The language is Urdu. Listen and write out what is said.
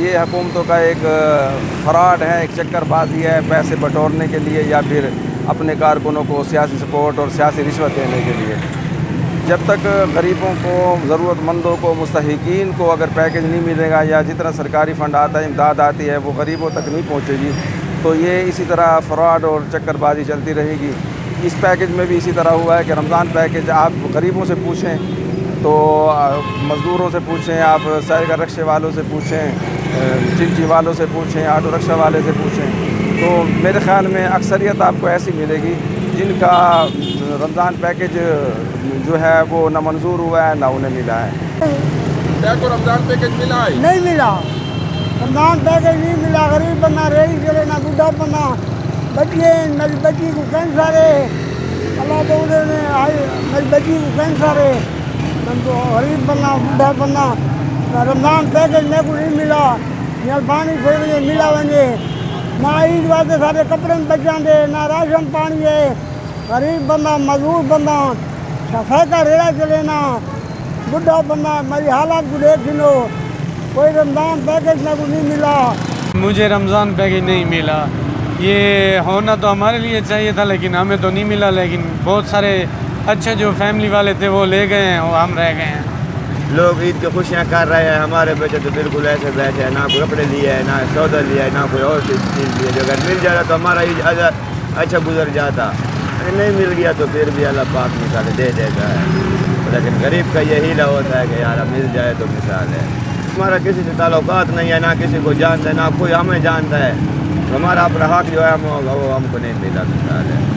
یہ حکومتوں کا ایک فراڈ ہے، ایک چکر بازی ہے پیسے بٹورنے کے لیے یا پھر اپنے کارکنوں کو سیاسی سپورٹ اور سیاسی رشوت دینے کے لیے۔ جب تک غریبوں کو، ضرورت مندوں کو، مستحقین کو اگر پیکیج نہیں ملے گا یا جتنا سرکاری فنڈ آتا ہے، امداد آتی ہے، وہ غریبوں تک نہیں پہنچے گی تو یہ اسی طرح فراڈ اور چکر بازی چلتی رہے گی۔ اس پیکیج میں بھی اسی طرح ہوا ہے کہ رمضان پیکیج آپ غریبوں سے پوچھیں تو مزدوروں سے پوچھیں، آپ سائیکل رکشے والوں سے پوچھیں، چنچی والوں سے پوچھیں، آٹو رکشہ والے سے پوچھیں، تو میرے خیال میں اکثریت آپ کو ایسی ملے گی جن کا رمضان پیکیج جو ہے وہ نہ منظور ہوا ہے نہ انہیں ملا ہے۔ کیا کو رمضان پیکیج ملا ہے؟ نہیں ملا، رمضان پیکیج نہیں ملا۔ غریب بندہ ریڑھی چلے نہ بوڑھا بندہ، بچے، میری بچی کو کینسر ہے، اللہ بولے نے میری بچی کو کینسر ہے، غریب بندہ، بوڑھا بندہ، رمضان پیکیج میرے کو نہیں ملا، نہ پانی پھر ملا وجے، نہ عید واسطے سارے کپڑے بچاں دے، نہ راشن پانی ہے، غریب بندہ، مزدور بندہ، سائیکل ریڑا چلے نا، بوڑھا بندہ، میری حالات کو دیکھ لو، کوئی رمضان پیکیج میرے کو نہیں ملا۔ مجھے رمضان پیکیج نہیں ملا، یہ ہونا تو ہمارے لیے چاہیے تھا لیکن ہمیں تو نہیں ملا، لیکن بہت سارے اچھے جو فیملی والے تھے وہ لے گئے ہیں اور ہم رہ گئے ہیں۔ لوگ عید کی خوشیاں کر رہے ہیں، ہمارے بچے تو بالکل ایسے بیٹھے ہیں، نہ کوئی کپڑے لیے ہے، نہ سودا لیا ہے، نہ کوئی اور چیز لی ہے۔ جو اگر مل جاتا تو ہمارا عید اچھا گزر جاتا، اگر نہیں مل گیا تو پھر بھی اللہ پاک مثال دے دیتا ہے، لیکن غریب کا یہ ہیلا ہوتا ہے کہ یار مل جائے تو مثال ہے۔ ہمارا کسی سے تعلقات نہیں ہے، نہ کسی کو جانتا ہے، نہ کوئی ہمیں جانتا ہے، ہمارا اپنا حق جو ہے وہ ہم کو نہیں ملا مثال ہے۔